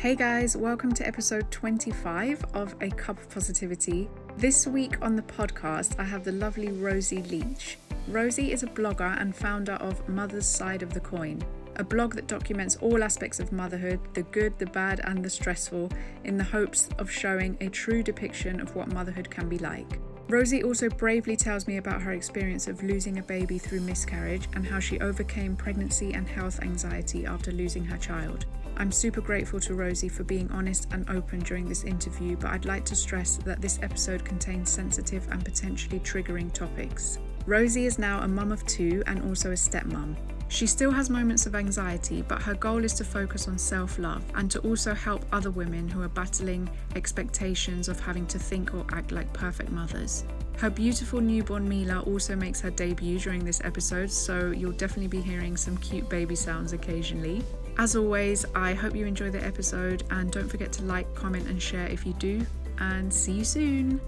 Hey guys, welcome to episode 25 of A Cup of Positivity. This week on the podcast, I have the lovely Rosie Leach. Rosie is a blogger and founder of Mother's Side of the Coin, a blog that documents all aspects of motherhood, the good, the bad, and the stressful, in the hopes of showing a true depiction of what motherhood can be like. Rosie also bravely tells me about her experience of losing a baby through miscarriage and how she overcame pregnancy and health anxiety after losing her child. I'm super grateful to Rosie for being honest and open during this interview, but I'd like to stress that this episode contains sensitive and potentially triggering topics. Rosie is now a mum of two and also a stepmom. She still has moments of anxiety, but her goal is to focus on self-love and to also help other women who are battling expectations of having to think or act like perfect mothers. Her beautiful newborn Mila also makes her debut during this episode, so you'll definitely be hearing some cute baby sounds occasionally. As always, I hope you enjoy the episode, and don't forget to like, comment and share if you do, and see you soon.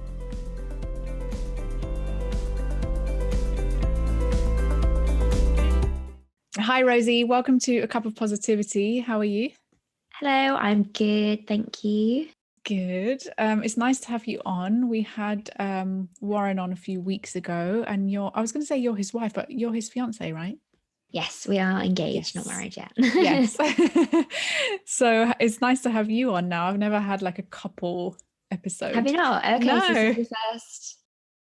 Hi Rosie, welcome to A Cup of Positivity. How are you? Hello, I'm good, thank you. Good. It's nice to have you on. We had Warren on a few weeks ago, and I was going to say you're his wife, but you're his fiancé, right? Yes, we are engaged, Yes. not married yet. Yes. So it's nice to have you on now. I've never had like a couple episode. Have you not? Okay, No. so this is the first.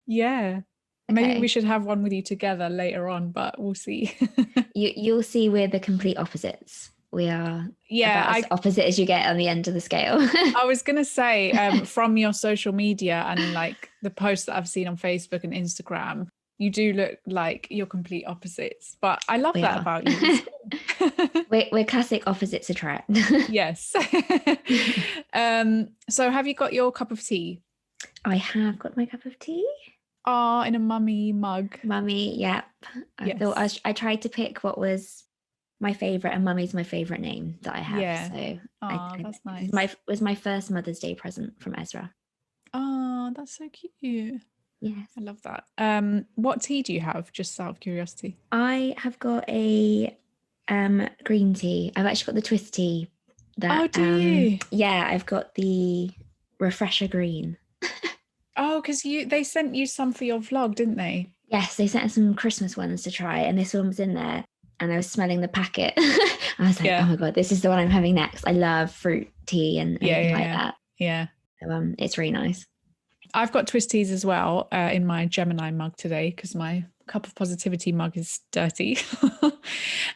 Yeah. Okay. Maybe we should have one with you together later on, but we'll see. You'll see we're the complete opposites. We are about as opposite as you get on the end of the scale. I was going to say, from your social media and like the posts that I've seen on Facebook and Instagram, you do look like you're complete opposites, but I love that about you. We're classic opposites attract. Yes. So have you got your cup of tea? I have got my cup of tea. Oh, in a mummy mug. Mummy, yep. I thought I tried to pick what was my favorite, and Mummy's my favorite name that I have. Yeah. So that's nice. It was my first Mother's Day present from Ezra. Oh, that's so cute. Yes. I love that. What tea do you have, just out of curiosity? I have got a green tea. I've actually got the twist tea. Oh, do you? Yeah, I've got the refresher green. Oh, because they sent you some for your vlog, didn't they? Yes, they sent us some Christmas ones to try, and this one was in there, and I was smelling the packet. I was like, oh my God, this is the one I'm having next. I love fruit tea and anything like that. Yeah. So, it's really nice. I've got twist teas as well in my Gemini mug today, because my Cup of Positivity mug is dirty.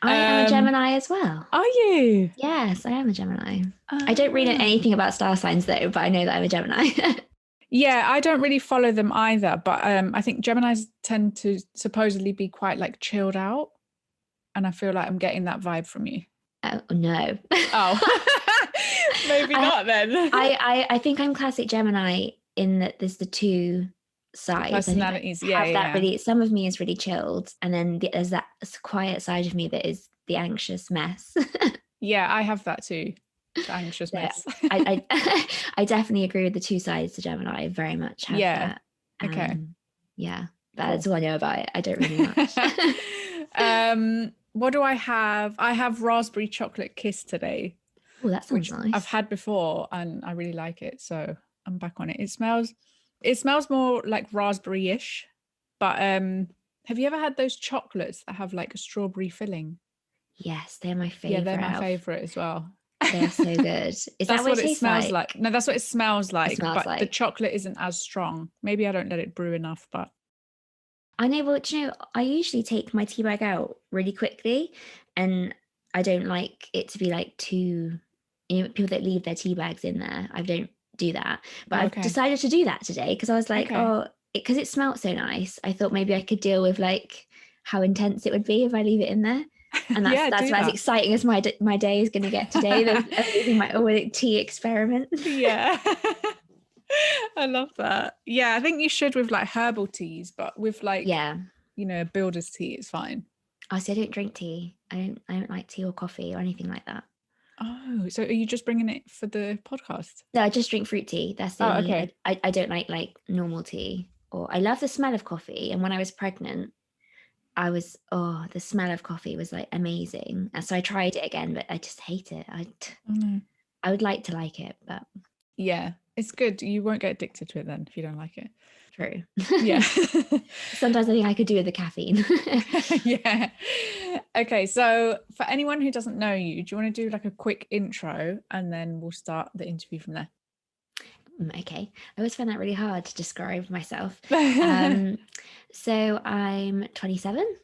I am a Gemini as well. Are you? Yes, I am a Gemini. I don't really know anything about star signs though, but I know that I'm a Gemini. Yeah, I don't really follow them either, but I think Geminis tend to supposedly be quite like chilled out, and I feel like I'm getting that vibe from you. Oh no. Oh, maybe not then. I think I'm classic Gemini in that there's the two sides. Personalities, Really, some of me is really chilled, and then there's that quiet side of me that is the anxious mess. Yeah, I have that too. The anxious mess. I definitely agree with the two sides to Gemini. I very much have that. Okay. Yeah, that's all I know about it. I don't really much. What do I have? I have raspberry chocolate kiss today. Oh, that sounds nice. I've had before and I really like it, so I'm back on it. It smells more like raspberry-ish, but have you ever had those chocolates that have like a strawberry filling? Yes, they're my favorite. Yeah, they're my favorite as well. They're so good. Is that what it smells like? No, that's what it smells like. But the chocolate isn't as strong. Maybe I don't let it brew enough, but I know. Well, I usually take my tea bag out really quickly, and I don't like it to be like too. People that leave their tea bags in there, I don't do that. But I've decided to do that today because I was like, because it smelled so nice. I thought maybe I could deal with like how intense it would be if I leave it in there. And that's about as exciting as my day is going to get today. Leaving my tea experiment. Yeah. I love that. Yeah, I think you should with like herbal teas, but with like builder's tea, it's fine. I don't drink tea. I don't like tea or coffee or anything like that. Oh, so are you just bringing it for the podcast? No, I just drink fruit tea. That's the only. I don't like normal tea. Or I love the smell of coffee. And when I was pregnant, the smell of coffee was like amazing. And so I tried it again, but I just hate it. I would like to like it, but Yeah, it's good. You won't get addicted to it then if you don't like it. true. Yeah. Sometimes I think I could do with the caffeine. Yeah. Okay, so for anyone who doesn't know you, do you want to do like a quick intro and then we'll start the interview from there? Okay. I always find that really hard to describe myself. So I'm 27.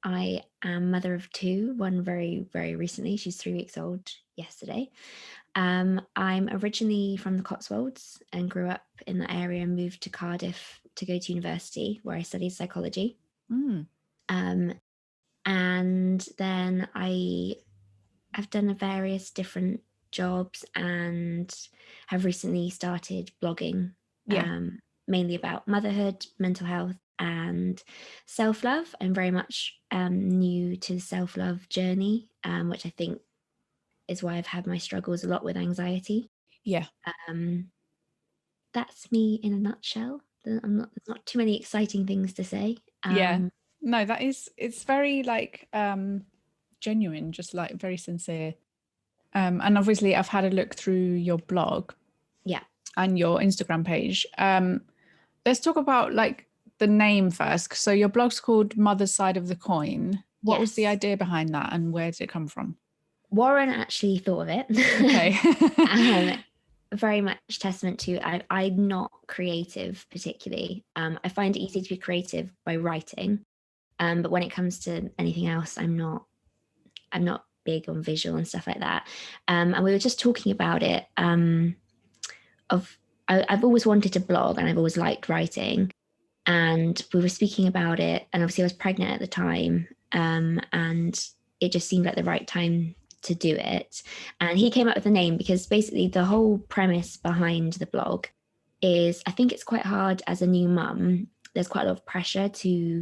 I am mother of two, one very, very recently. She's 3 weeks old yesterday. I'm originally from the Cotswolds and grew up in that area and moved to Cardiff to go to university where I studied psychology. And then I have done various different jobs and have recently started blogging, mainly about motherhood, mental health, and self-love. I'm very much new to the self-love journey, which I think is why I've had my struggles a lot with anxiety. Yeah. That's me in a nutshell. There's not too many exciting things to say. No, it's very like genuine, just like very sincere. And obviously I've had a look through your blog and your Instagram page. Let's talk about like the name first. So your blog's called Mother's Side of the Coin. What was the idea behind that and where did it come from? Warren actually thought of it. Okay. Very much testament to I'm not creative particularly. I find it easy to be creative by writing, but when it comes to anything else, I'm not big on visual and stuff like that. And we were just talking about it. I've always wanted to blog and I've always liked writing, and we were speaking about it. And obviously, I was pregnant at the time, and it just seemed like the right time to do it. And he came up with the name because basically the whole premise behind the blog is, I think it's quite hard as a new mum. There's quite a lot of pressure to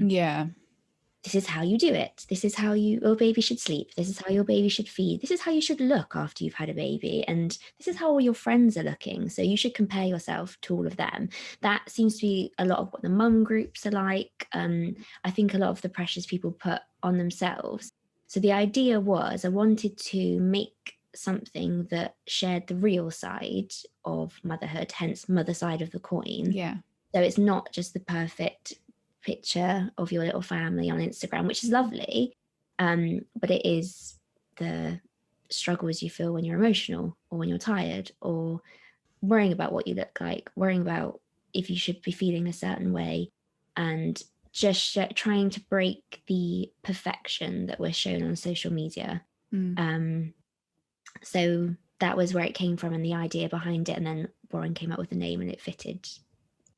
this is how you do it. This is how your baby should sleep. This is how your baby should feed. This is how you should look after you've had a baby. And this is how all your friends are looking. So you should compare yourself to all of them. That seems to be a lot of what the mum groups are like. I think a lot of the pressures people put on themselves. So the idea was I wanted to make something that shared the real side of motherhood, hence mother side of the coin. Yeah. So it's not just the perfect picture of your little family on Instagram, which is lovely, but it is the struggles you feel when you're emotional or when you're tired or worrying about what you look like, worrying about if you should be feeling a certain way, and just trying to break the perfection that we're shown on social media. So that was where it came from and the idea behind it, and then Warren came up with the name and it fitted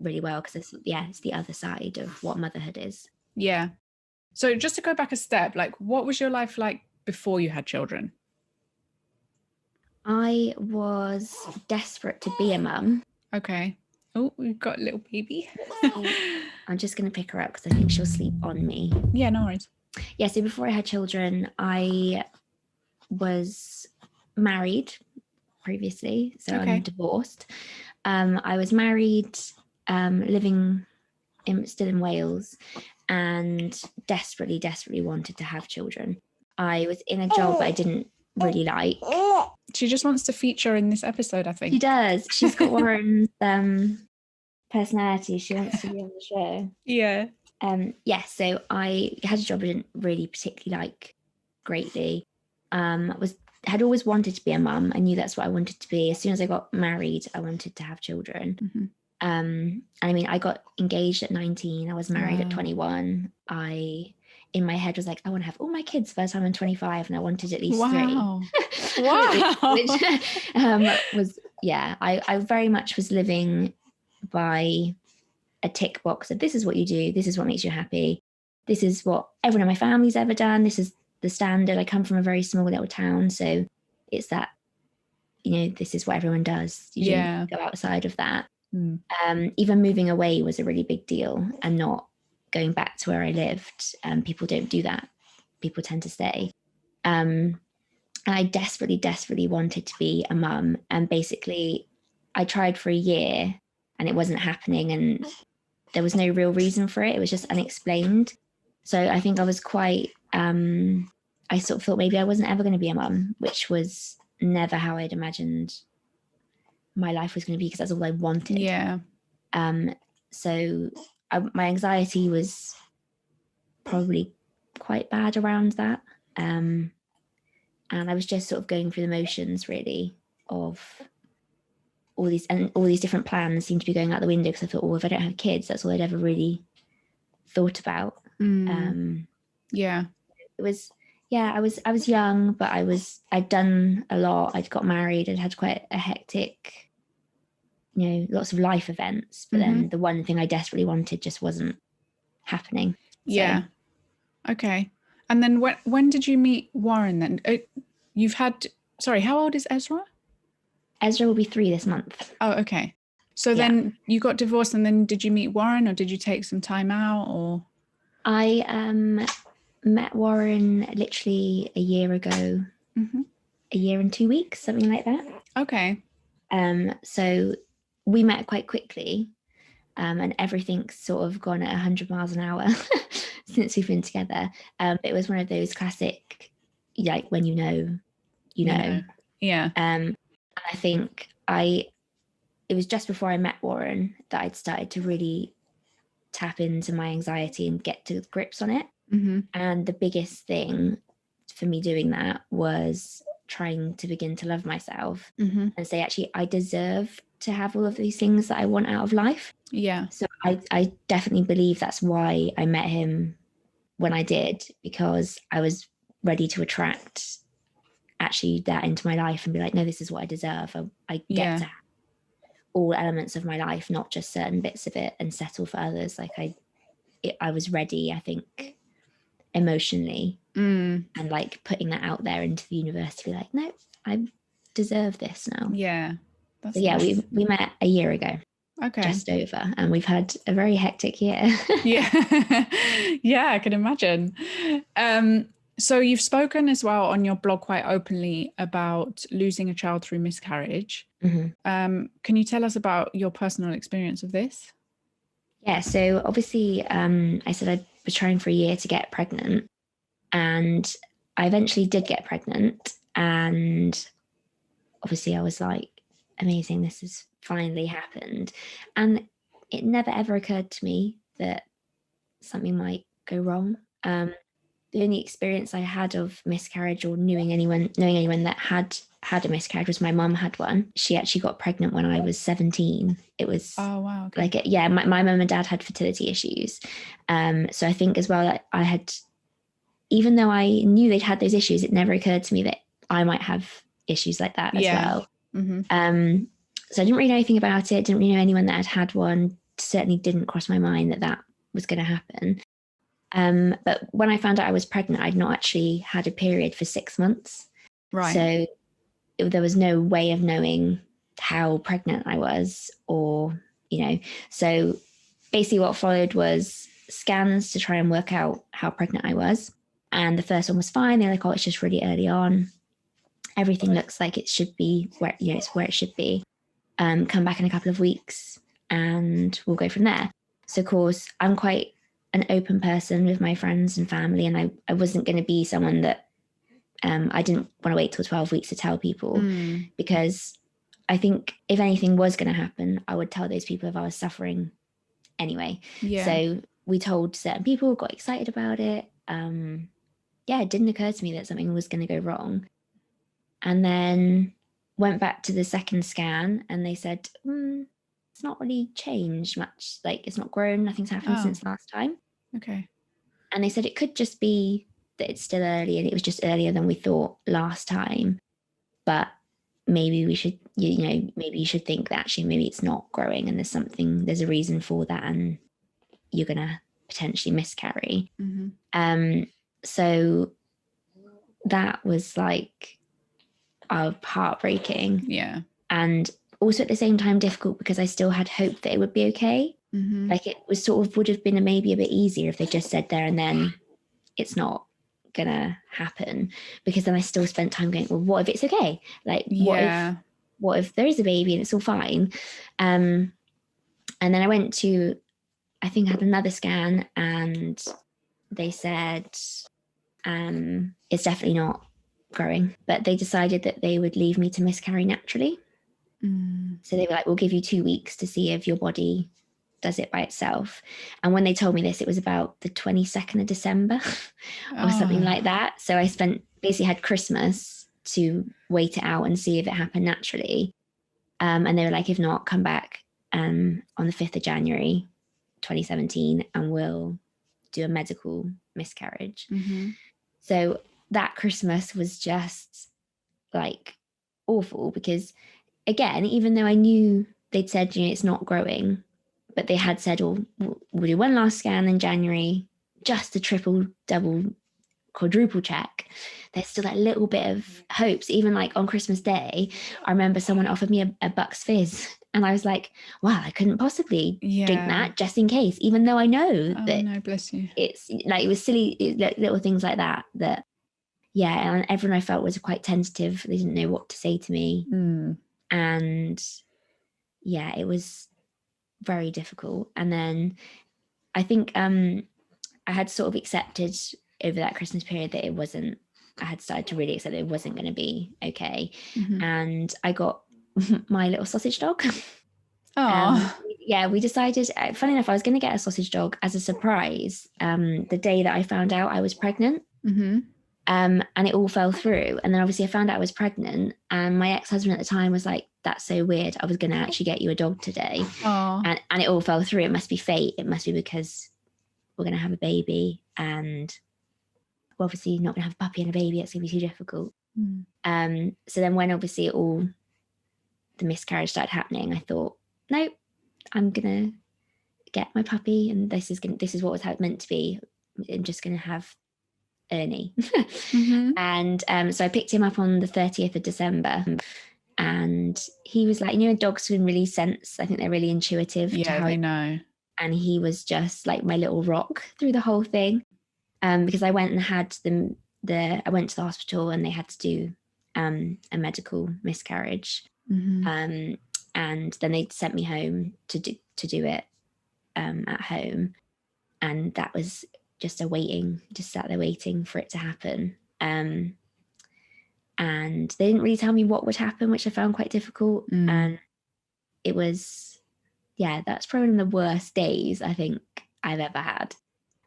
really well because it's the other side of what motherhood is. Yeah. So just to go back a step, like what was your life like before you had children? I was desperate to be a mum. Okay. Oh, we've got a little baby. I'm just going to pick her up because I think she'll sleep on me. Yeah, no worries. Yeah, so before I had children, I was married previously, so I'm divorced. I was married, living still in Wales, and desperately wanted to have children. I was in a job that I didn't really like. She just wants to feature in this episode, I think. She does. She's got Warren's personality. She wants to be on the show. Yeah. So I had a job I didn't really particularly like greatly. Had always wanted to be a mum. I knew that's what I wanted to be. As soon as I got married, I wanted to have children. Mm-hmm. I mean, I got engaged at 19. I was married at 21. In my head was like, I want to have all my kids by the time I'm 25, and I wanted at least 3. Wow. which I very much was living by a tick box of this is what you do, this is what makes you happy, this is what everyone in my family's ever done, this is the standard. I come from a very small little town, so it's that, this is what everyone does. You don't go outside of that. Even moving away was a really big deal, and not going back to where I lived. People don't do that. People tend to stay. And I desperately wanted to be a mum. And basically, I tried for a year and it wasn't happening. And there was no real reason for it. It was just unexplained. So I think I was quite, I sort of thought maybe I wasn't ever going to be a mum, which was never how I'd imagined my life was going to be, because that's all I wanted. Yeah. So my anxiety was probably quite bad around that. And I was just sort of going through the motions, really, of all these different plans seemed to be going out the window, because I thought, well, if I don't have kids, that's all I'd ever really thought about. Yeah. It was, I was young, but I'd done a lot. I'd got married. I'd had quite a hectic, lots of life events. But then the one thing I desperately wanted just wasn't happening. Yeah. Okay. And then when did you meet Warren then? How old is Ezra? Ezra will be 3 this month. Oh, okay. So then you got divorced, and then did you meet Warren, or did you take some time out, or? I met Warren literally a year ago, a year and 2 weeks, something like that. Okay. So we met quite quickly, and everything's sort of gone at 100 miles an hour since we've been together. It was one of those classic, like, when you know. Yeah. I think it was just before I met Warren that I'd started to really tap into my anxiety and get to grips on it. And the biggest thing for me doing that was trying to begin to love myself and say, actually, I deserve to have all of these things that I want out of life. Yeah. So I definitely believe that's why I met him when I did, because I was ready to attract actually that into my life and be like, no, this is what I deserve. I get to have all elements of my life, not just certain bits of it, and settle for others. Like I was ready, I think, emotionally, and like putting that out there into the universe to be like, no, I deserve this now. Yeah. That's so nice. we met a year ago. Okay. Just over, and we've had a very hectic year. Yeah. Yeah, I can imagine. So you've spoken as well on your blog quite openly about losing a child through miscarriage. Can you tell us about your personal experience of this? Yeah, so obviously, I said I was trying for a year to get pregnant, and I eventually did get pregnant. And obviously I was like, amazing, this has finally happened. And it never ever occurred to me that something might go wrong. The only experience I had of miscarriage, or knowing anyone that had a miscarriage, was my mum had one. She actually got pregnant when I was 17. It was wow, okay. like, my mum and dad had fertility issues. So I think as well that I had, even though I knew they'd had those issues, it never occurred to me that I might have issues like that as well. So I didn't really know anything about it. Didn't really know anyone that had had one. Certainly didn't cross my mind that was going to happen. But when I found out I was pregnant, I'd not actually had a period for 6 months. Right. So there was no way of knowing how pregnant I was, or, so basically what followed was scans to try and work out how pregnant I was. And the first one was fine. They're like, oh, it's just really early on. Everything looks like it should be where, it's where it should be. Come back in a couple of weeks and we'll go from there. So of course, I'm quite an open person with my friends and family, and I wasn't going to be someone that I didn't want to wait till 12 weeks to tell people, because I think if anything was going to happen, I would tell those people if I was suffering anyway. Yeah. So we told certain people, got excited about it. It didn't occur to me that something was going to go wrong. And then went back to the second scan, and they said, it's not really changed much. Like, it's not grown. Nothing's happened since last time. Okay. And they said it could just be that it's still early, and it was just earlier than we thought last time. But maybe we should, maybe you should think that actually maybe it's not growing, and there's a reason for that, and you're going to potentially miscarry. So that was like heartbreaking. Yeah. And also at the same time difficult, because I still had hope that it would be okay. Like, it was sort of would have been maybe a bit easier if they just said there and then it's not gonna happen, because then I still spent time going, well, what if it's okay? Like, what if there is a baby and it's all fine? And then I went to, I think I had another scan, and they said it's definitely not growing, but they decided that they would leave me to miscarry naturally. So they were like, we'll give you 2 weeks to see if your body does it by itself. And when they told me this, it was about the 22nd of December or something like that. So I basically had Christmas to wait it out and see if it happened naturally. And they were like, if not, come back on the 5th of January 2017 and we'll do a medical miscarriage. So that Christmas was just like awful because, again, even though I knew they'd said, it's not growing, but they had said, we'll do one last scan in January, just to triple, double, quadruple check. There's still that little bit of hopes. Even like on Christmas Day, I remember someone offered me a Bucks Fizz. And I was like, wow, I couldn't possibly drink that just in case, even though I know that no, bless you. It's like, it was silly, little things like that, and everyone I felt was quite tentative. They didn't know what to say to me. And yeah, it was very difficult. And then I think I had sort of accepted over that Christmas period that I had started to really accept that it wasn't going to be okay. And I got my little sausage dog. We decided, funny enough, I was going to get a sausage dog as a surprise the day that I found out I was pregnant. And it all fell through. And then obviously I found out I was pregnant, and my ex-husband at the time was like, that's so weird, I was going to actually get you a dog today. And it all fell through. It must be fate. It must be because we're going to have a baby, and we're obviously not going to have a puppy and a baby. It's going to be too difficult. So then when obviously all the miscarriage started happening, I thought, nope, I'm going to get my puppy, and this is what was meant to be. I'm just going to have Ernie. And so I picked him up on the 30th of December, and he was like, dogs can really sense, I think they're really intuitive to how they know. And he was just like my little rock through the whole thing, because I went and had I went to the hospital and they had to do a medical miscarriage, and then they sent me home to do it at home, and that was just sat there waiting for it to happen. And they didn't really tell me what would happen, which I found quite difficult. And it was, that's probably one of the worst days I think I've ever had.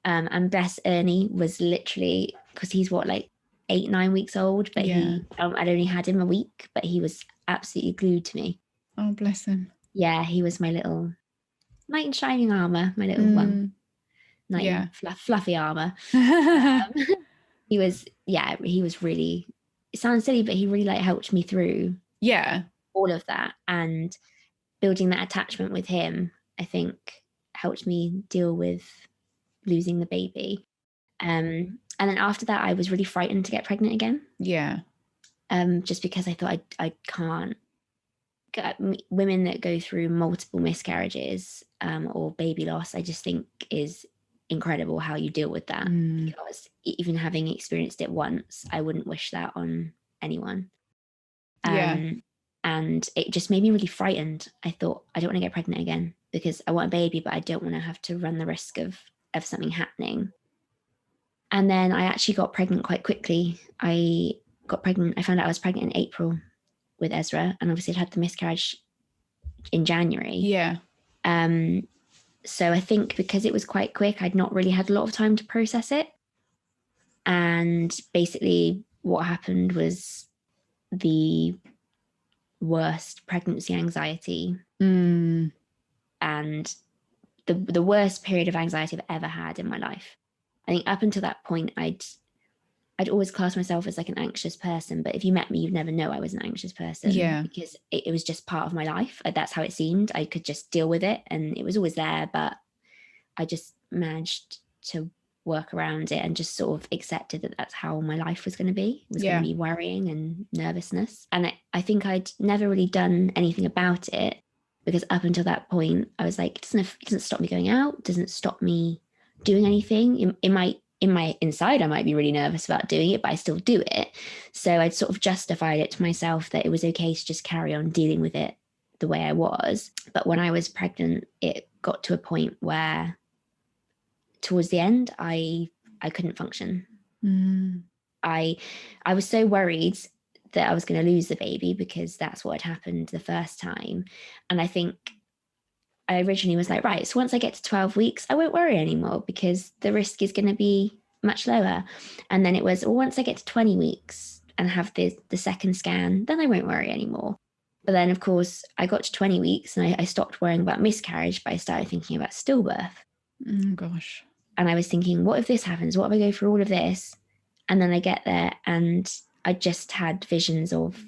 And bless Ernie was literally, because he's 8-9 weeks old, but I'd only had him a week, but he was absolutely glued to me. Oh, bless him. Yeah, he was my little knight in shining armor, my little fluffy armor. He was really, it sounds silly, but he really helped me through all of that, and building that attachment with him, I think, helped me deal with losing the baby. And then after that, I was really frightened to get pregnant again. Just because I thought I can't. Women that go through multiple miscarriages or baby loss, I just think is incredible how you deal with that. Because even having experienced it once, I wouldn't wish that on anyone. And it just made me really frightened. I thought, I don't want to get pregnant again because I want a baby, but I don't want to have to run the risk of something happening. And then I actually got pregnant quite quickly. I found out I was pregnant in April with Ezra, and obviously I'd had the miscarriage in January. So I think because it was quite quick, I'd not really had a lot of time to process it. And basically what happened was the worst pregnancy anxiety and the worst period of anxiety I've ever had in my life. I think up until that point, I'd always classed myself as an anxious person, but if you met me, you'd never know I was an anxious person. Because it was just part of my life. That's how it seemed. I could just deal with it, and it was always there, but I just managed to work around it and just sort of accepted that that's how my life was going to be. It was going to be worrying and nervousness. And I think I'd never really done anything about it, because up until that point, I was like, it doesn't stop me going out, it doesn't stop me doing anything. In my inside, I might be really nervous about doing it, but I still do it. So I'd sort of justified it to myself that it was okay to just carry on dealing with it the way I was. But when I was pregnant, it got to a point where towards the end, I couldn't function. I was so worried that I was going to lose the baby because that's what had happened the first time. And I think I originally was like, right, so once I get to 12 weeks, I won't worry anymore because the risk is going to be much lower. And then it was, well, once I get to 20 weeks and have the second scan, then I won't worry anymore. But then, of course, I got to 20 weeks and I stopped worrying about miscarriage, but I started thinking about stillbirth. Oh, gosh. And I was thinking, what if this happens? What if I go through all of this? And then I get there and I just had visions of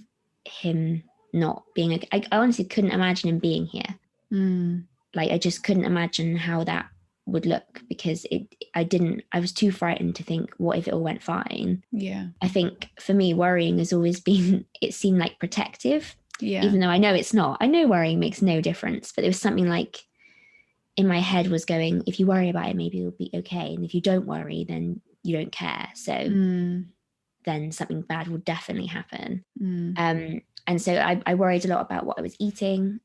him not being, I honestly couldn't imagine him being here. Like, I just couldn't imagine how that would look because I was too frightened to think, what if it all went fine? Yeah. I think for me, worrying has always been, it seemed like protective, even though I know it's not. I know worrying makes no difference, but there was something like in my head was going, if you worry about it, maybe it'll be okay. And if you don't worry, then you don't care. So then something bad will definitely happen. And so I worried a lot about what I was eating,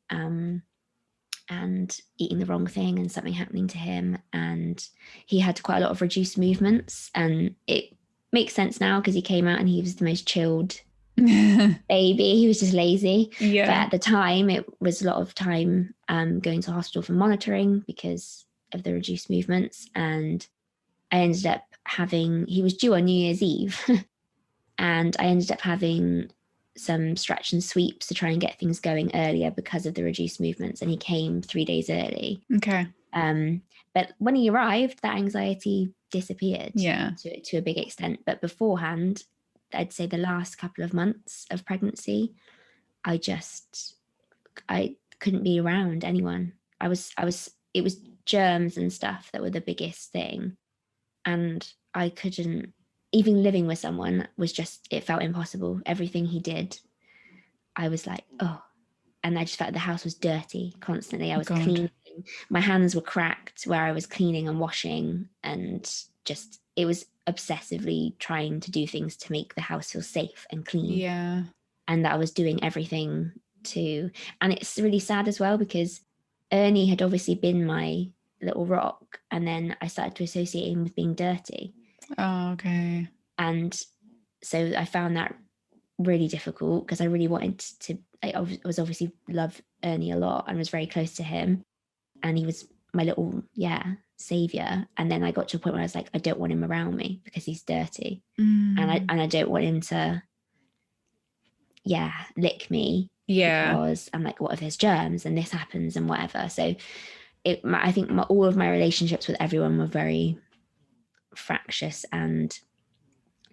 and eating the wrong thing and something happening to him. And he had quite a lot of reduced movements, and it makes sense now because he came out and he was the most chilled baby. He was just lazy. Yeah. But at the time, it was a lot of time going to hospital for monitoring because of the reduced movements. And I ended up he was due on New Year's Eve. And I ended up having some stretch and sweeps to try and get things going earlier because of the reduced movements. And he came 3 days early. Okay. But when he arrived, that anxiety disappeared to a big extent. But beforehand, I'd say the last couple of months of pregnancy, I couldn't be around anyone. It was germs and stuff that were the biggest thing. And I couldn't, even living with someone was just, it felt impossible. Everything he did, I was like, oh, and I just felt the house was dirty constantly. I was cleaning. My hands were cracked where I was cleaning and washing, and just, it was obsessively trying to do things to make the house feel safe and clean. Yeah. And that I was doing everything and it's really sad as well because Ernie had obviously been my little rock, and then I started to associate him with being dirty. Oh, okay. And so I found that really difficult because I really wanted to, I was obviously loved Ernie a lot and was very close to him, and he was my little savior. And then I got to a point where I was like, I don't want him around me because he's dirty, and I don't want him to lick me because I'm like, what if there's germs and this happens and whatever. So I think all of my relationships with everyone were very fractious and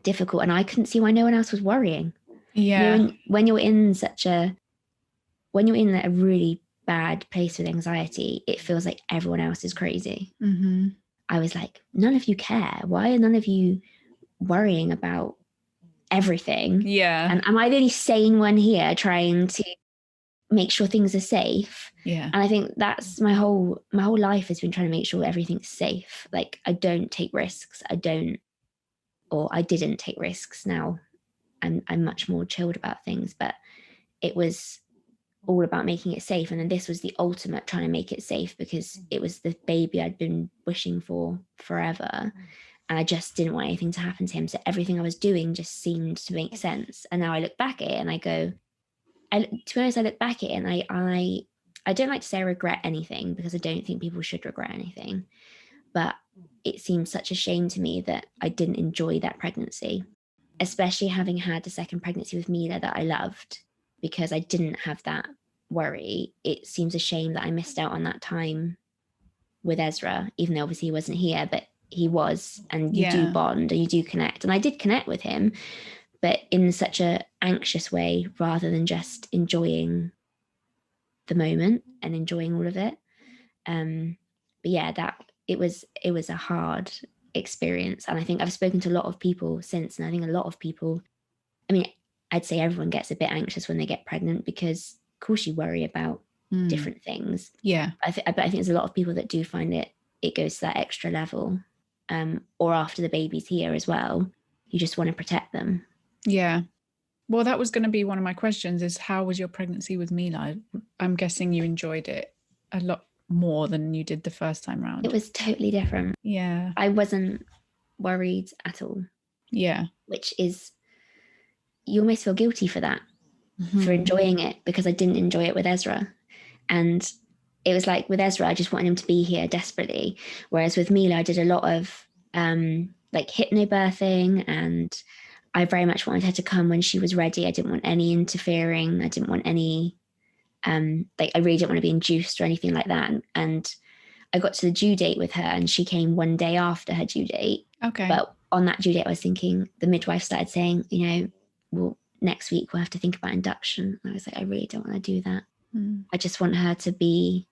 difficult, and I couldn't see why no one else was worrying. When you're in a really bad place with anxiety, it feels like everyone else is crazy. I was like, none of you care. Why are none of you worrying about everything? And am I the only sane one here trying to make sure things are safe? And I think that's my whole life has been trying to make sure everything's safe. Like, I don't take risks. I didn't take risks. Now I'm much more chilled about things, but it was all about making it safe. And then this was the ultimate trying to make it safe because it was the baby I'd been wishing for forever. And I just didn't want anything to happen to him. So everything I was doing just seemed to make sense. And now I look back at it and I go, to be honest, I look back at it and I don't like to say I regret anything because I don't think people should regret anything. But it seems such a shame to me that I didn't enjoy that pregnancy, especially having had a second pregnancy with Mila that I loved, because I didn't have that worry. It seems a shame that I missed out on that time with Ezra, even though obviously he wasn't here, but he was, and you do bond and you do connect. And I did connect with him, but in such a anxious way rather than just enjoying the moment and enjoying all of it. But yeah, it was a hard experience. And I think I've spoken to a lot of people since, and I think a lot of people, I mean, I'd say everyone gets a bit anxious when they get pregnant because of course you worry about different things. But I think there's a lot of people that do find it goes to that extra level, or after the baby's here as well, you just want to protect them. Well, that was going to be one of my questions, is how was your pregnancy with Mila? I'm guessing you enjoyed it a lot more than you did the first time round. It was totally different. I wasn't worried at all. Yeah. which is, you almost feel guilty for that, for enjoying it, because I didn't enjoy it with Ezra. And it was like with Ezra, I just wanted him to be here desperately. Whereas with Mila, I did a lot of like hypnobirthing, and I very much wanted her to come when she was ready. I didn't want any interfering. I didn't want any, like, I really didn't want to be induced or anything like that. And I got to the due date with her, and she came one day after her due date. Okay. But on that due date, I was thinking, the midwife started saying, you know, well, next week we'll have to think about induction. And I was like, I really don't want to do that. I just want her to be,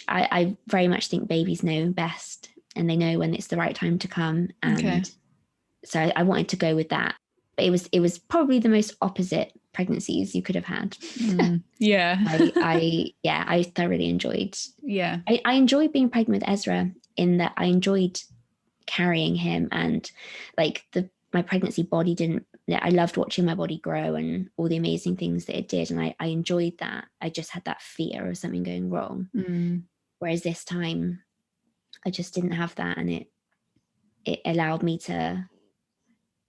I very much think babies know best, and they know when it's the right time to come. And so I wanted to go with that. But it was probably the most opposite pregnancies you could have had. Yeah. I thoroughly enjoyed. Yeah. I enjoyed being pregnant with Ezra, in that I enjoyed carrying him, and like my pregnancy body didn't, I loved watching my body grow and all the amazing things that it did. And I enjoyed that. I just had that fear of something going wrong. Whereas this time I just didn't have that. And it allowed me to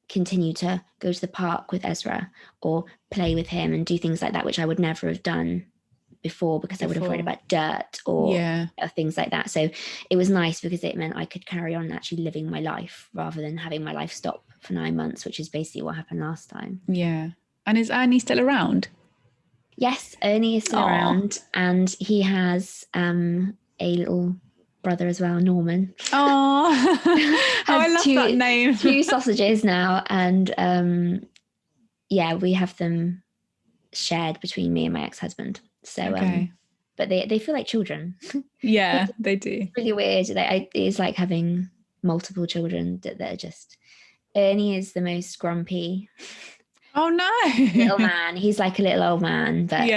continue to go to the park with Ezra or play with him and do things like that, which I would never have done before, because I would have worried about dirt or things like that. So it was nice, because it meant I could carry on actually living my life, rather than having my life stop for 9 months, which is basically what happened last time. Yeah. And is Ernie still around? Yes, Ernie is still around, and he has a little brother as well, Norman. Oh, I love that name. 2 sausages now, and we have them shared between me and my ex-husband. So but they feel like children. Yeah, they do. It's really weird. It's like having multiple children that are just, Ernie is the most grumpy. Oh no. Little man. He's like a little old man, but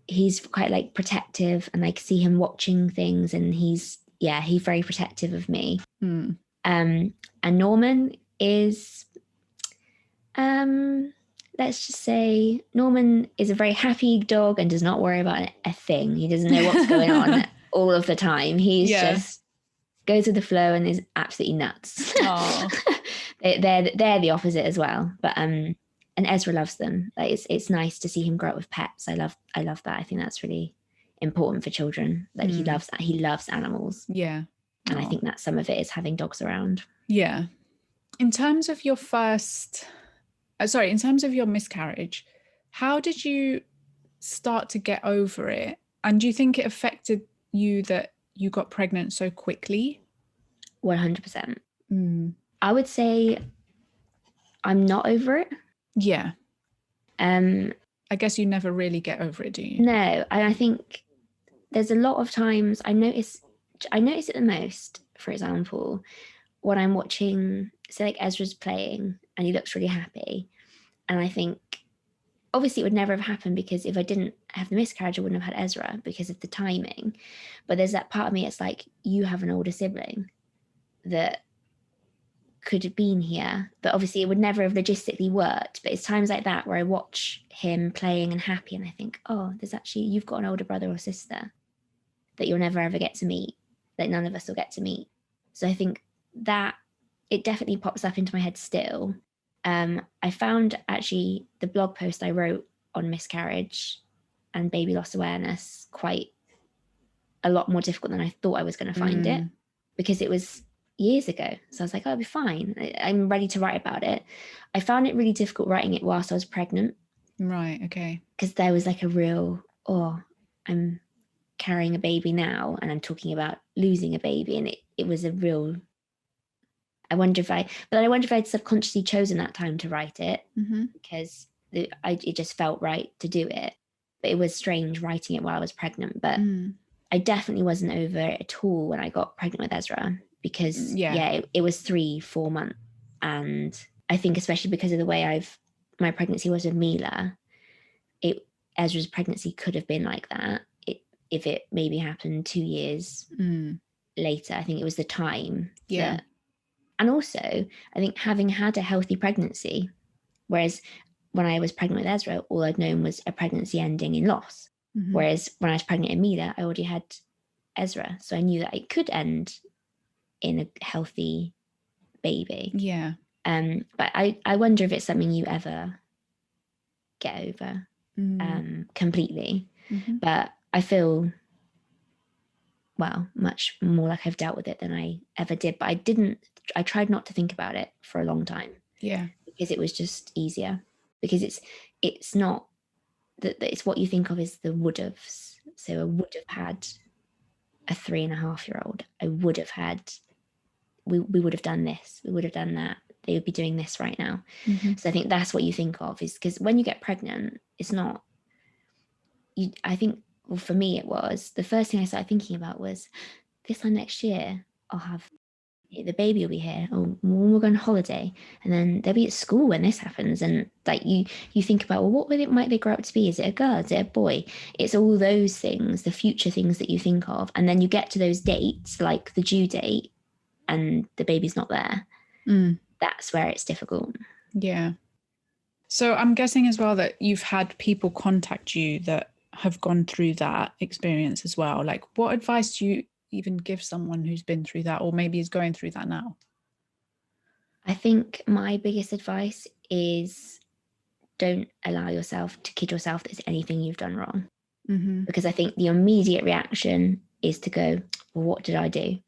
he's quite like protective, and I can see him watching things, and he's very protective of me. And Norman is let's just say Norman is a very happy dog and does not worry about a thing. He doesn't know what's going on all of the time. He's just goes with the flow and is absolutely nuts. They're the opposite as well. But and Ezra loves them. Like it's nice to see him grow up with pets. I love that. I think that's really important for children. That he loves animals. Yeah. And I think that some of it is having dogs around. Yeah. In terms of your miscarriage, how did you start to get over it? And do you think it affected you that you got pregnant so quickly? 100%. I would say I'm not over it. Yeah. I guess you never really get over it, do you? No. And I think there's a lot of times I notice it the most, for example, when I'm watching, say like Ezra's playing and he looks really happy. And I think, obviously it would never have happened, because if I didn't have the miscarriage, I wouldn't have had Ezra because of the timing. But there's that part of me, it's like, you have an older sibling that could have been here, but obviously it would never have logistically worked. But it's times like that where I watch him playing and happy, and I think, oh, you've got an older brother or sister that you'll never ever get to meet, that none of us will get to meet. So I think that it definitely pops up into my head still. I found actually the blog post I wrote on miscarriage and baby loss awareness quite a lot more difficult than I thought I was going to find it, because it was years ago. So I was like, oh, I'll be fine. I'm ready to write about it. I found it really difficult writing it whilst I was pregnant. Right, okay. Because there was like a real, I'm carrying a baby now and I'm talking about losing a baby. And it was a real, I wonder if I'd subconsciously chosen that time to write it, because it just felt right to do it. But it was strange writing it while I was pregnant. But I definitely wasn't over it at all when I got pregnant with Ezra, because it was 3-4 months. And I think especially because of the way my pregnancy was with Mila, Ezra's pregnancy could have been like that if it maybe happened 2 years later. I think it was the time. And also, I think having had a healthy pregnancy, whereas when I was pregnant with Ezra, all I'd known was a pregnancy ending in loss. Whereas when I was pregnant with Mila, I already had Ezra. So I knew that it could end in a healthy baby. Yeah. But I wonder if it's something you ever get over completely. But I feel, well, much more like I've dealt with it than I ever did. But I tried not to think about it for a long time. Yeah. Because it was just easier. Because it's not that it's what you think of as the would haves. So I would have had a 3.5-year-old. I would have had, we would have done this, we would have done that, they would be doing this right now. So I think that's what you think of, is because when you get pregnant, it's not you. I think, well, for me it was, the first thing I started thinking about was, this time next year I'll have, the baby will be here, or when we're going on holiday, and then they'll be at school when this happens. And like you think about, well, what might they grow up to be? Is it a girl? Is it a boy? It's all those things, the future things that you think of, and then you get to those dates, like the due date, and the baby's not there. That's where it's difficult. Yeah. So I'm guessing as well that you've had people contact you that have gone through that experience as well. Like, what advice do you even give someone who's been through that, or maybe is going through that now? I think my biggest advice is, don't allow yourself to kid yourself that there's anything you've done wrong. Because I think the immediate reaction is to go, well, what did I do?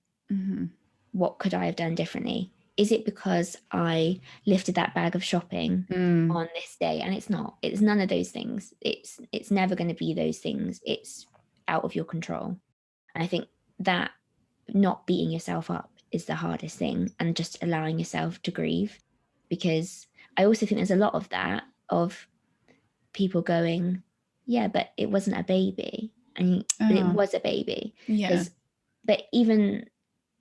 What could I have done differently? Is it because I lifted that bag of shopping on this day? And it's not. It's none of those things. It's never going to be those things. It's out of your control. And I think that not beating yourself up is the hardest thing, and just allowing yourself to grieve. Because I also think there's a lot of that, of people going, yeah, but it wasn't a baby. And but it was a baby. Yeah. But even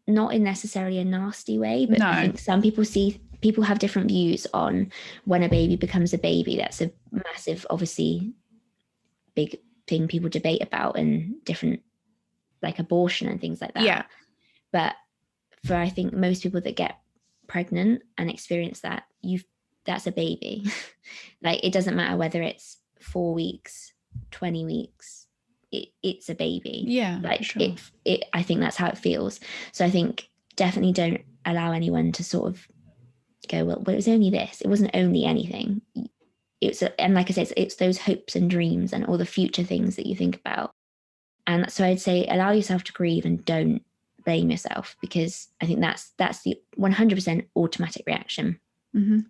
not in necessarily a nasty way, but I think some people have different views on when a baby becomes a baby. That's a massive, obviously, big thing people debate about, and different, like abortion and things like that. Yeah. But for, I think, most people that get pregnant and experience that, that's a baby. Like, it doesn't matter whether it's 4 weeks, 20 weeks, it's a baby. Yeah. Like, sure. I think that's how it feels. So I think definitely don't allow anyone to sort of go, well, it was only this. It wasn't only anything. And like I said, it's those hopes and dreams and all the future things that you think about. And so I'd say, allow yourself to grieve and don't blame yourself, because I think that's the 100% automatic reaction,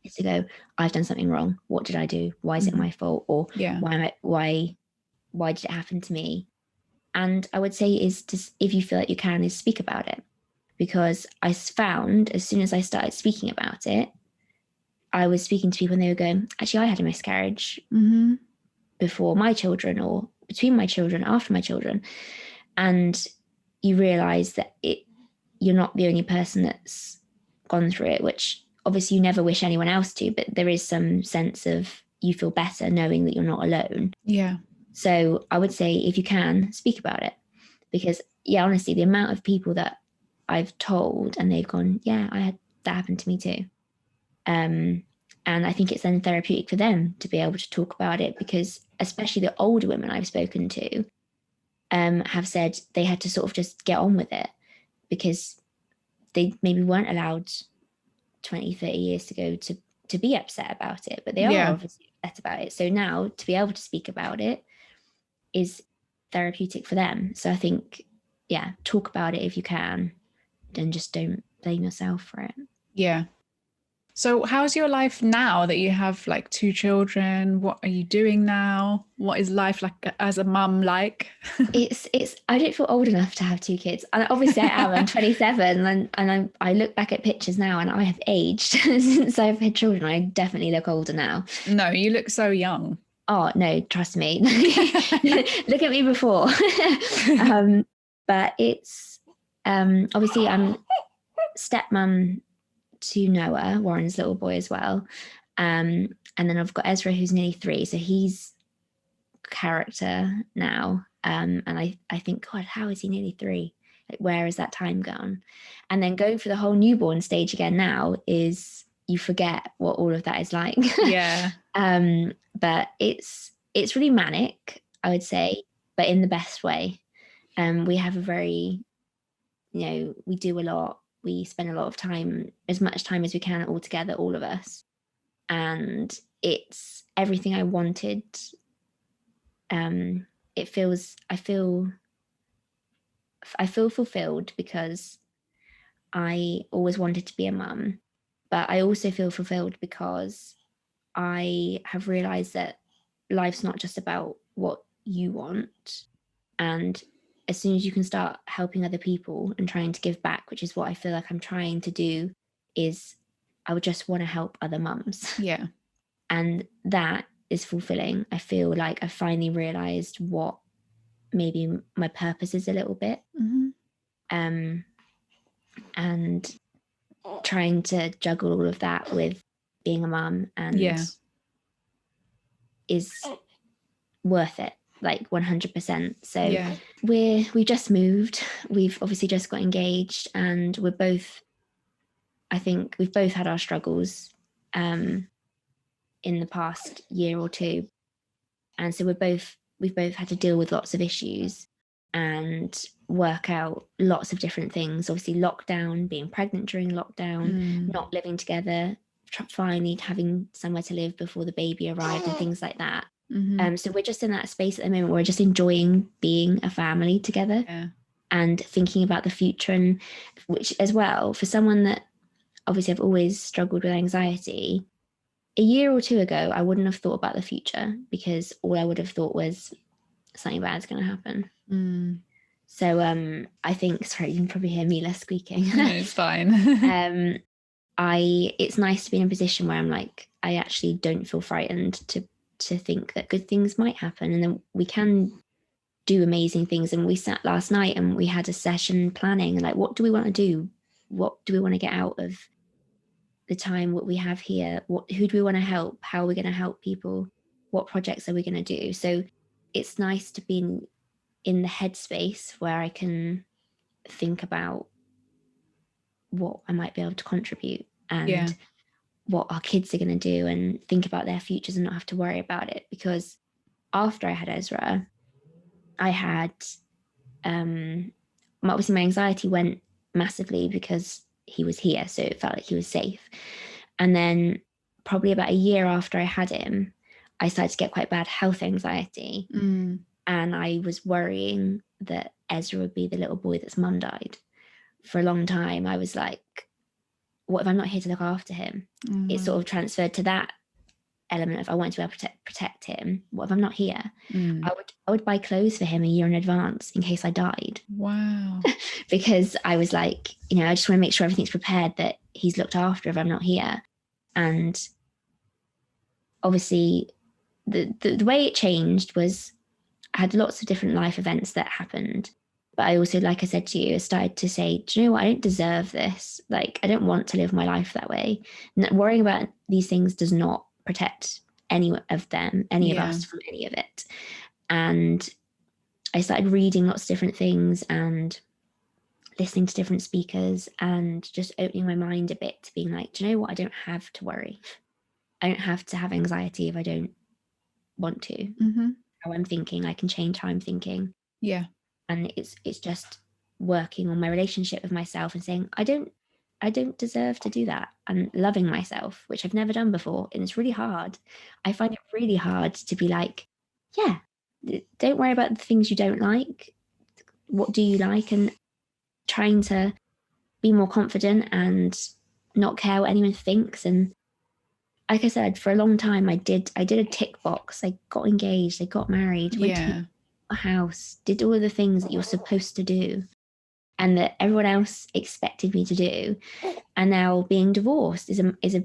is to go, I've done something wrong. What did I do? Why is it my fault? Or why did it happen to me? And I would say is to, if you feel like you can, is speak about it. Because I found, as soon as I started speaking about it, I was speaking to people and they were going, actually, I had a miscarriage before my children, or between my children, after my children. And you realise that you're not the only person that's gone through it, which obviously you never wish anyone else to, but there is some sense of, you feel better knowing that you're not alone. Yeah. So I would say, if you can, speak about it. Because, yeah, honestly, the amount of people that I've told and they've gone, yeah, that happened to me too. And I think it's then therapeutic for them to be able to talk about it, because especially the older women I've spoken to have said they had to sort of just get on with it, because they maybe weren't allowed 20, 30 years to go to be upset about it, but they are obviously upset about it. So now to be able to speak about it is therapeutic for them. So I think, yeah, talk about it if you can, and just don't blame yourself for it. Yeah. So how's your life now that you have like 2 children? What are you doing now? What is life like as a mum like? It's I don't feel old enough to have 2 kids. And obviously I am. I'm 27 and I look back at pictures now and I have aged since I've had children. I definitely look older now. No, you look so young. Oh, no, trust me. Look at me before. But it's obviously I'm stepmom to Noah, Warren's little boy, as well. And then I've got Ezra, who's nearly 3. So he's character now. And I think, God, how is he nearly 3? Like, where has that time gone? And then going through the whole newborn stage again now is, you forget what all of that is like. Yeah. But it's really manic, I would say, but in the best way. We have a very, we do a lot. we spend a lot of time, as much time as we can, all together, all of us. And it's everything I wanted. I feel fulfilled because I always wanted to be a mum, but I also feel fulfilled because I have realized that life's not just about what you want. And as soon as you can start helping other people and trying to give back, which is what I feel like I'm trying to do, is I would just want to help other mums. Yeah. And that is fulfilling. I feel like I finally realized what maybe my purpose is a little bit. And trying to juggle all of that with being a mum and is worth it, like 100%. So we just moved, we've obviously just got engaged, and I think we've both had our struggles in the past year or two, and so we've both had to deal with lots of issues and work out lots of different things. Obviously lockdown, being pregnant during lockdown, not living together, finally having somewhere to live before the baby arrived and things like that. So we're just in that space at the moment where we're just enjoying being a family together and thinking about the future. And which as well, for someone that obviously I've always struggled with anxiety, a year or two ago I wouldn't have thought about the future, because all I would have thought was something bad's going to happen. So I think, sorry, you can probably hear me less squeaking. No, it's fine. It's nice to be in a position where I'm like, I actually don't feel frightened to think that good things might happen, and then we can do amazing things. And we sat last night and we had a session planning, like, what do we want to do? What do we want to get out of the time what we have here? Who do we want to help? How are we going to help people? What projects are we going to do? So it's nice to be in the headspace where I can think about what I might be able to contribute and what our kids are going to do, and think about their futures and not have to worry about it. Because after I had Ezra, I had obviously my anxiety went massively because he was here, so it felt like he was safe. And then probably about a year after I had him, I started to get quite bad health anxiety, and I was worrying that Ezra would be the little boy that's mum died. For a long time I was like, what if I'm not here to look after him? It sort of transferred to that element of I want to be able to protect him. What if I'm not here? I would buy clothes for him a year in advance in case I died. Wow. Because I was like, I just want to make sure everything's prepared, that he's looked after if I'm not here. And obviously the way it changed was I had lots of different life events that happened. But I also, like I said to you, I started to say, do you know what? I don't deserve this. Like, I don't want to live my life that way. Worrying about these things does not protect any of us from any of it. And I started reading lots of different things and listening to different speakers and just opening my mind a bit to being like, do you know what? I don't have to worry. I don't have to have anxiety if I don't want to. How I'm thinking, I can change how I'm thinking. Yeah. And it's just working on my relationship with myself and saying, I don't deserve to do that, and loving myself, which I've never done before. And it's really hard. I find it really hard to be like, yeah, don't worry about the things you don't like. What do you like? And trying to be more confident and not care what anyone thinks. And like I said, for a long time, I did a tick box. I got engaged, I got married, went to a house, did all of the things that you're supposed to do and that everyone else expected me to do. And now being divorced is a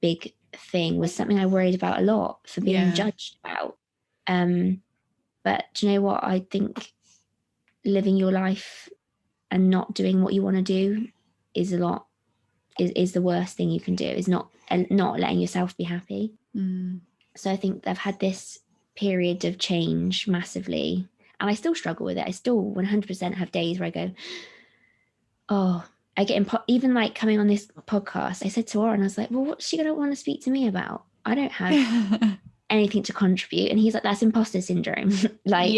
big thing, was something I worried about a lot, for being judged about. But do you know what? I think living your life and not doing what you want to do is the worst thing you can do, is not letting yourself be happy. So I think I've had this period of change massively, and I still struggle with it. I still 100% have days where I go, oh, I get even like coming on this podcast, I said to Warren, I was like, well, what's she gonna want to speak to me about? I don't have anything to contribute. And he's like, that's imposter syndrome. Like,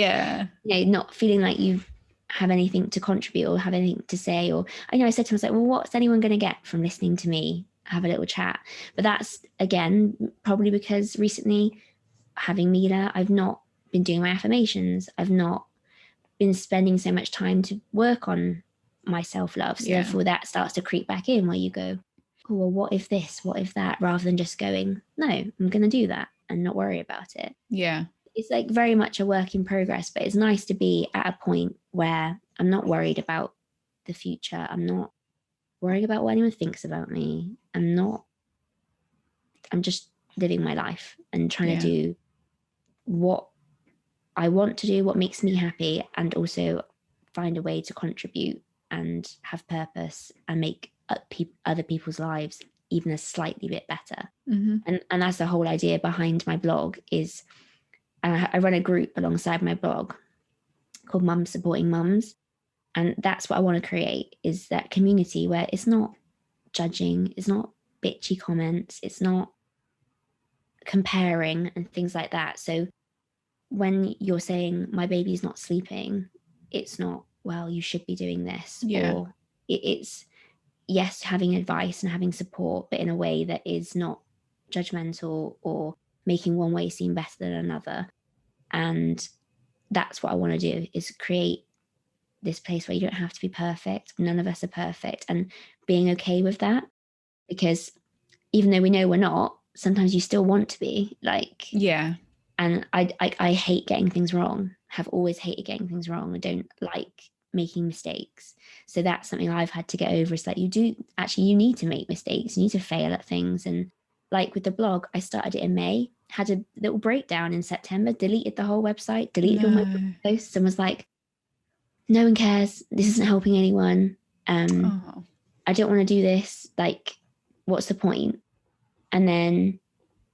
not feeling like you have anything to contribute or have anything to say. Or I said to myself, well, what's anyone going to get from listening to me have a little chat? But that's, again, probably because recently, having Mila, I've not been doing my affirmations. I've not been spending so much time to work on my self-love. So therefore that starts to creep back in, where you go, oh, well, what if this, what if that, rather than just going, no, I'm going to do that and not worry about it. Yeah. It's like very much a work in progress, but it's nice to be at a point where I'm not worried about the future. I'm not worrying about what anyone thinks about me. I'm just living my life and trying to do what I want to do, what makes me happy, and also find a way to contribute and have purpose and make other people's lives even a slightly bit better. And that's the whole idea behind my blog. Is I run a group alongside my blog called Mums Supporting Mums, and that's what I want to create, is that community where it's not judging, it's not bitchy comments, it's not comparing and things like that. So when you're saying my baby's not sleeping, it's not, well, you should be doing this. Or it's, yes, having advice and having support, but in a way that is not judgmental or making one way seem better than another. And that's what I want to do, is create this place where you don't have to be perfect. None of us are perfect, and being okay with that, because even though we know we're not, sometimes you still want to be like, and I hate getting things wrong, have always hated getting things wrong. I don't like making mistakes. So that's something I've had to get over, is that you need to make mistakes. You need to fail at things. And like with the blog, I started it in May, had a little breakdown in September, deleted the whole website, deleted all my posts, and was like, no one cares. This isn't helping anyone. I don't want to do this. Like, what's the point? And then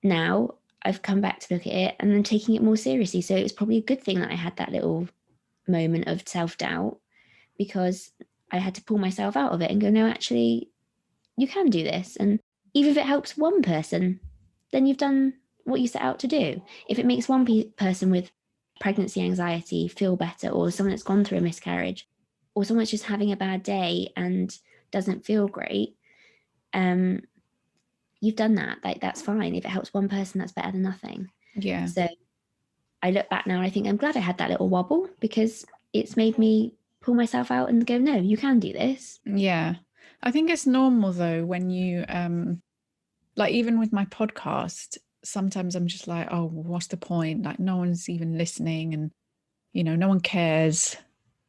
now I've come back to look at it and then taking it more seriously. So it was probably a good thing that I had that little moment of self-doubt, because I had to pull myself out of it and go, no, actually, you can do this. And even if it helps one person, then you've done what you set out to do. If it makes one person with pregnancy anxiety feel better, or someone that's gone through a miscarriage, or someone that's just having a bad day and doesn't feel great, you've done that. Like, that's fine. If it helps one person, that's better than nothing. Yeah. So I look back now, I think I'm glad I had that little wobble, because it's made me pull myself out and go, no, you can do this. Yeah. I think it's normal though, when you like, even with my podcast, sometimes I'm just like, oh, what's the point? Like, no one's even listening, and no one cares.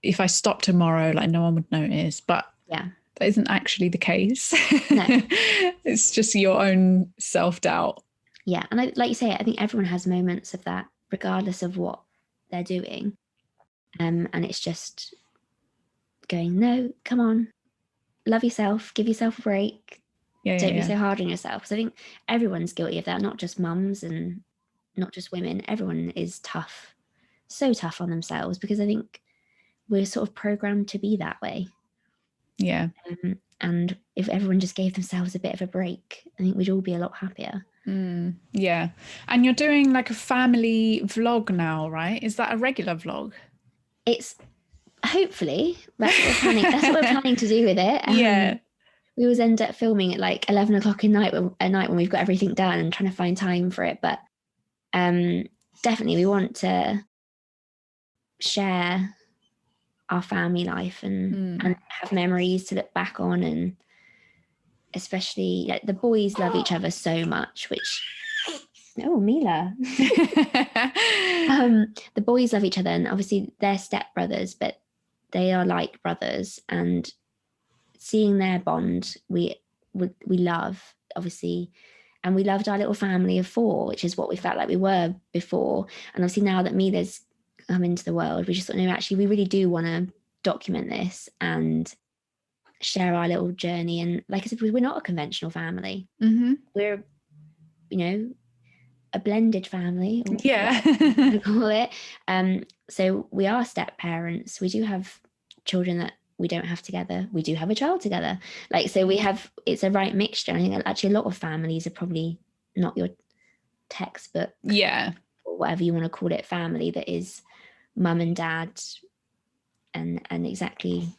If I stop tomorrow, like, no one would notice. But that isn't actually the case. No. It's just your own self-doubt. Yeah. And like you say, I think everyone has moments of that, regardless of what they're doing. And it's just going, no, come on, love yourself, give yourself a break. Don't be so hard on yourself. Because I think everyone's guilty of that, not just mums and not just women. Everyone is tough, so tough on themselves, because I think we're sort of programmed to be that way. Yeah. And if everyone just gave themselves a bit of a break, I think we'd all be a lot happier. Yeah. And you're doing like a family vlog now, right? Is that a regular vlog? It's hopefully, that's what we're planning. That's what we're planning to do with it. Yeah. We always end up filming at like 11 o'clock at night when we've got everything done, and trying to find time for it. But definitely we want to share our family life and have memories to look back on. And especially, like, the boys love each other so much, which, oh, Mila. The boys love each other, and obviously they're stepbrothers, but they are like brothers, and seeing their bond, we love, obviously. And we loved our little family of 4, which is what we felt like we were before. And obviously now that Mila's come into the world, we just thought, no, actually, we really do want to document this and share our little journey. And like I said, we're not a conventional family. We're, a blended family, or whatever you call it. So we are step parents. We do have children that we don't have together. We do have a child together. Like, so it's a right mixture. I think actually a lot of families are probably not your textbook, or whatever you want to call it, family that is mum and dad, and exactly,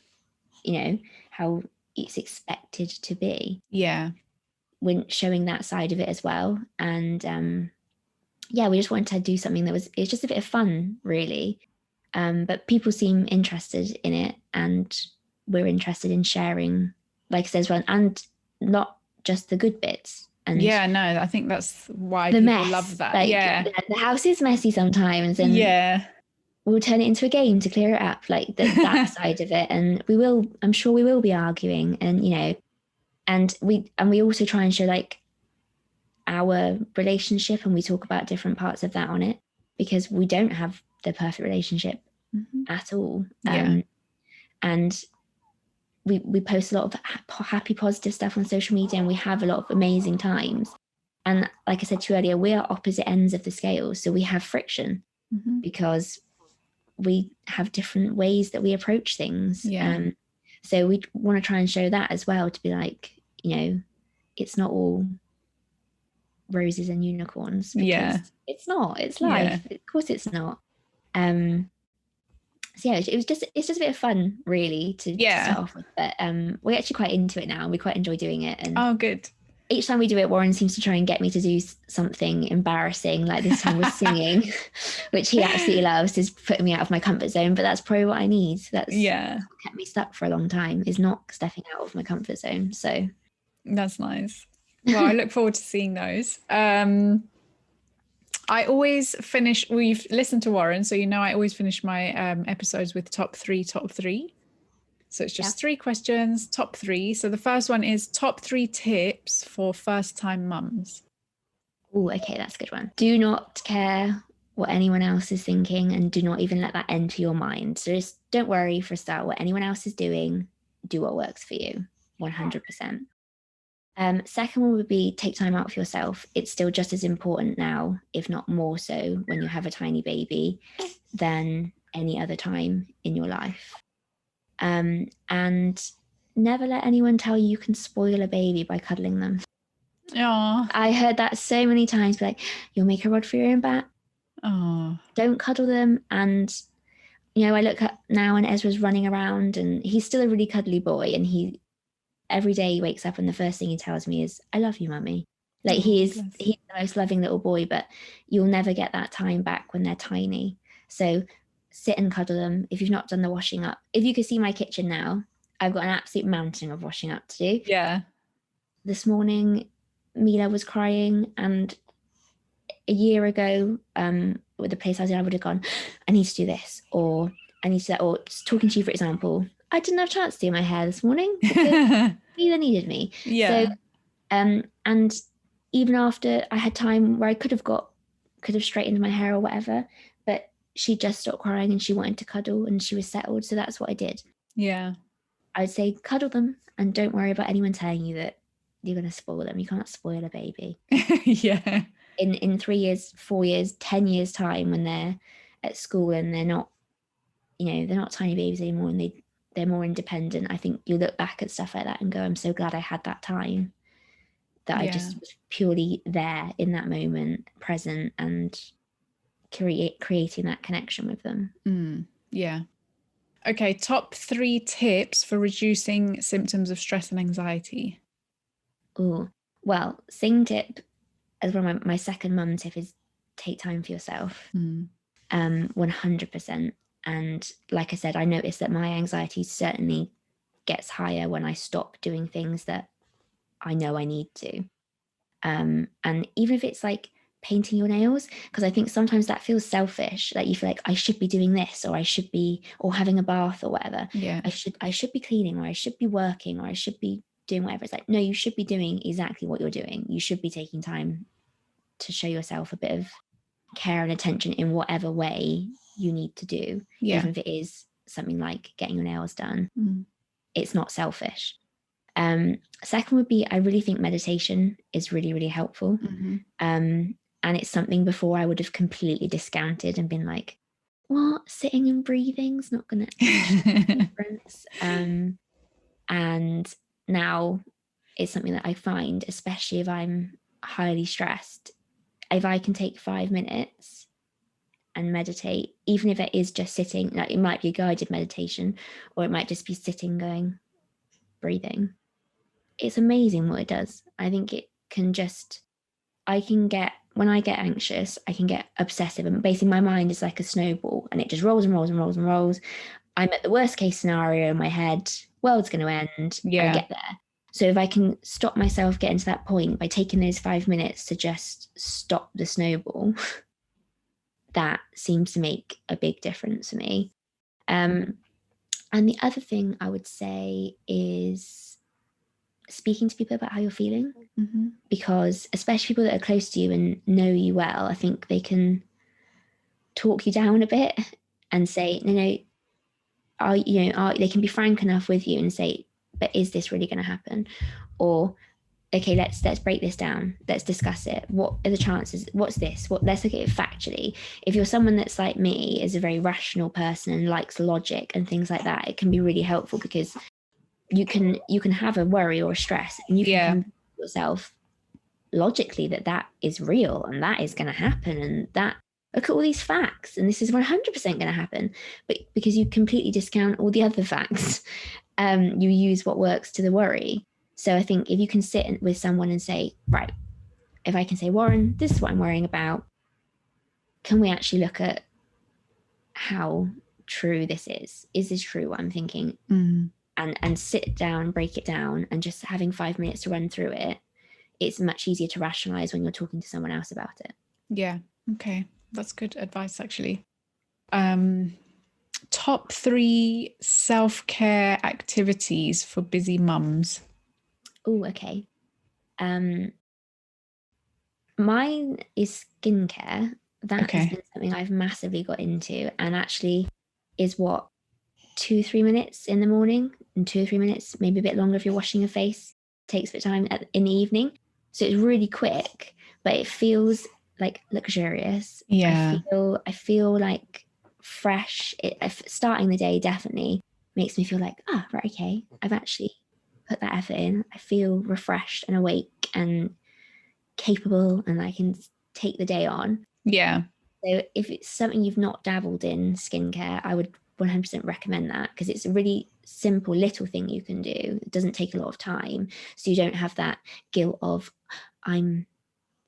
how it's expected to be. Yeah. When showing that side of it as well. And we just wanted to do something it's just a bit of fun, really. But people seem interested in it, and we're interested in sharing, like I said as well, and not just the good bits. And no, I think that's why the people mess, love that. like, Yeah. the house is messy sometimes, and we'll turn it into a game to clear it up, like that side of it. And I'm sure we will be arguing, and and we also try and show like our relationship, and we talk about different parts of that on it, because we don't have the perfect relationship at all. And we post a lot of happy, positive stuff on social media, and we have a lot of amazing times. And like I said to you earlier, we are opposite ends of the scale, so we have friction because we have different ways that we approach things. So we want to try and show that as well, to be like, it's not all roses and unicorns, because it's not. It's life. Of course it's not. So it's just a bit of fun, really, to start off with. But we're actually quite into it now. We quite enjoy doing it. And good. Each time we do it, Warren seems to try and get me to do something embarrassing. Like this time with singing, which he absolutely loves, is putting me out of my comfort zone. But that's probably what I need. That's what kept me stuck for a long time, is not stepping out of my comfort zone. So that's nice. Well, I look forward to seeing those. I always finish, we've listened to Warren, so I always finish my episodes with top three. So it's just 3 questions, top 3. So the first one is top 3 tips for first-time mums. Oh, okay, that's a good one. Do not care what anyone else is thinking, and do not even let that enter your mind. So just don't worry, for a start, what anyone else is doing. Do what works for you, 100%. Second one would be take time out for yourself. It's still just as important now, if not more so, when you have a tiny baby than any other time in your life. And never let anyone tell you can spoil a baby by cuddling them. Aww. I heard that so many times, like, you'll make a rod for your own back. Aww. Don't cuddle them. And I look up now, and Ezra's running around, and he's still a really cuddly boy, and every day he wakes up and the first thing he tells me is, I love you, mummy. Like, he's the most loving little boy, but you'll never get that time back when they're tiny. So sit and cuddle them. If you've not done the washing up, if you could see my kitchen now, I've got an absolute mountain of washing up to do. Yeah. This morning, Mila was crying, and a year ago, with the place I was in, I would have gone, I need to do this, or I need to do that, or just talking to you, for example, I didn't have a chance to do my hair this morning because Mila needed me. Yeah. So, and even after I had time where I could have straightened my hair or whatever, but she just stopped crying and she wanted to cuddle and she was settled. So that's what I did. Yeah. I'd say cuddle them and don't worry about anyone telling you that you're going to spoil them. You can't spoil a baby. Yeah. In 3 years, 4 years, 10 years time, when they're at school and they're not tiny babies anymore, and they're more independent, I think you look back at stuff like that and go, I'm so glad I had that time, that I just was purely there in that moment, present, and creating that connection with them. Yeah. Okay, top 3 tips for reducing symptoms of stress and anxiety. Oh, well, sing tip, as well, my second mum tip is take time for yourself. 100%. And like I said, I noticed that my anxiety certainly gets higher when I stop doing things that I know I need to. And even if it's like painting your nails, because I think sometimes that feels selfish, like you feel like I should be doing this, or I should be, or having a bath or whatever. Yeah. I should be cleaning, or I should be working, or I should be doing whatever. It's like, no, you should be doing exactly what you're doing. You should be taking time to show yourself a bit of care and attention in whatever way you need to do, even if it is something like getting your nails done. It's not selfish. Second would be, I really think meditation is really, really helpful. And it's something before I would have completely discounted and been like, what, sitting and breathing's not going to make a difference. And now it's something that I find, especially if I'm highly stressed, if I can take 5 minutes and meditate, even if it is just sitting, like it might be a guided meditation, or it might just be sitting, going, breathing. It's amazing what it does. I think it can just, when I get anxious, I can get obsessive, and basically my mind is like a snowball and it just rolls and rolls and rolls and rolls. I'm at the worst case scenario in my head, world's going to end. I get there. So if I can stop myself getting to that point by taking those 5 minutes to just stop the snowball, that seems to make a big difference for me. And the other thing I would say is speaking to people about how you're feeling, because especially people that are close to you and know you well, I think they can talk you down a bit and say, no, they can be frank enough with you and say, but is this really going to happen? Or, okay, let's break this down. Let's discuss it. What are the chances? What's this? Let's look at it factually. If you're someone that's like me, is a very rational person and likes logic and things like that, it can be really helpful, because you can have a worry or a stress, and you can convince yourself logically that is real and that is going to happen, and that, look at all these facts and this is 100% going to happen. But because you completely discount all the other facts, you use what works to the worry. So I think if you can sit with someone and say, right, if I can say, Warren, this is what I'm worrying about, can we actually look at how true this is? Is this true, what I'm thinking? And sit down, break it down, and just having 5 minutes to run through it, it's much easier to rationalize when you're talking to someone else about it. Yeah. Okay. That's good advice, actually. Top 3 self-care activities for busy mums. Oh, okay. Mine is skincare. That has been something I've massively got into, and actually is 2-3 minutes in the morning, and 2 or 3 minutes, maybe a bit longer if you're washing your face, takes a bit of time in the evening. So it's really quick, but it feels like luxurious. I feel like fresh. Starting the day definitely makes me feel like, right, okay, I've actually put that effort in. I feel refreshed and awake and capable, and I can take the day on. Yeah. So if it's something you've not dabbled in, skincare, I would 100% recommend that, because it's a really simple little thing you can do. It doesn't take a lot of time, so you don't have that guilt of, I'm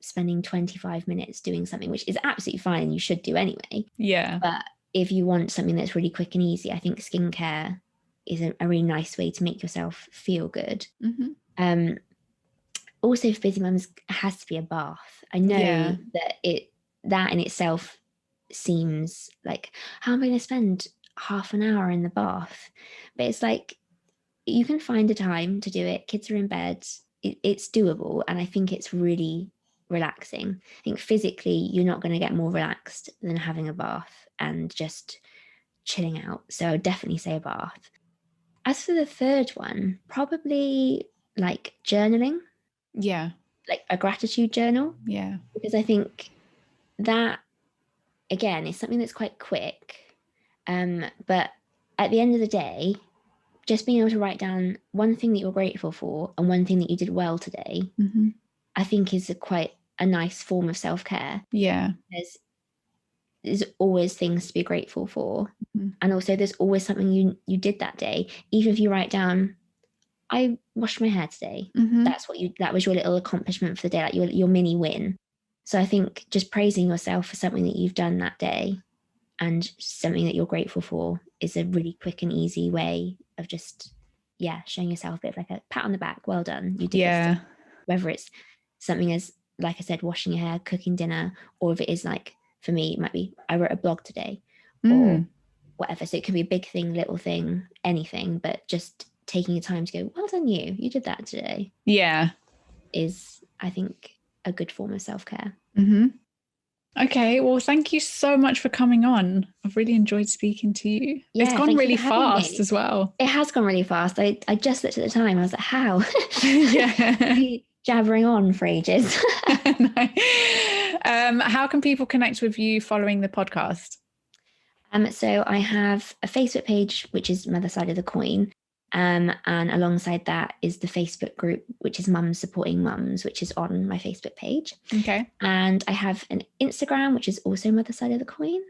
spending 25 minutes doing something, which is absolutely fine and you should do anyway. Yeah. But if you want something that's really quick and easy, I think skincare is a really nice way to make yourself feel good. Also, for busy mums, it has to be a bath. I know that in itself seems like, how am I going to spend half an hour in the bath? But it's like, you can find a time to do it. Kids are in bed. It's doable, and I think it's really relaxing. I think physically you're not going to get more relaxed than having a bath and just chilling out. So I would definitely say a bath. As for the third one, probably like journaling. Yeah. Like a gratitude journal. Yeah. Because I think that, again, is something that's quite quick. But at the end of the day, just being able to write down one thing that you're grateful for and one thing that you did well today, I think is quite a nice form of self-care. Yeah. There's always things to be grateful for. And also there's always something you did that day. Even if you write down, I washed my hair today. That was your little accomplishment for the day, like your mini win. So I think just praising yourself for something that you've done that day and something that you're grateful for is a really quick and easy way of just, showing yourself a bit of like a pat on the back. Well done. You did this. Whether it's something as, like I said, washing your hair, cooking dinner, or if it is like, for me, it might be, I wrote a blog today or whatever. So it could be a big thing, little thing, anything, but just taking your time to go, well done you did that today. Is, I think, a good form of self-care. Okay, well, thank you so much for coming on. I've really enjoyed speaking to you. It's gone really fast as well. It has gone really fast. I just looked at the time. I was like, how? Yeah. Jabbering on for ages. How can people connect with you following the podcast? So I have a Facebook page, which is Mother Side of the Coin. And alongside that is the Facebook group, which is Mums Supporting Mums, which is on my Facebook page. Okay. And I have an Instagram, which is also Mother Side of the Coin.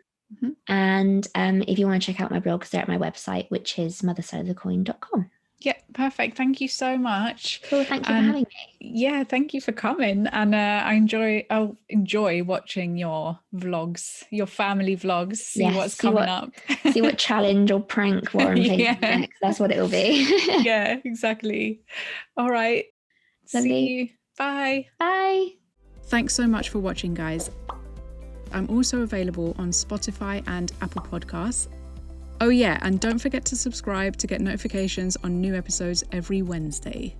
And if you want to check out my blogs, they're at my website, which is mothersideofthecoin.com. Yeah, perfect. Thank you so much. Cool. Thank you for having me. Yeah, thank you for coming. And I'll enjoy watching your vlogs, your family vlogs, see what's coming up. See what challenge or prank we're playing next. That's what it'll be. Yeah, exactly. All right. Lovely. See you. Bye. Bye. Thanks so much for watching, guys. I'm also available on Spotify and Apple Podcasts. Oh yeah, and don't forget to subscribe to get notifications on new episodes every Wednesday.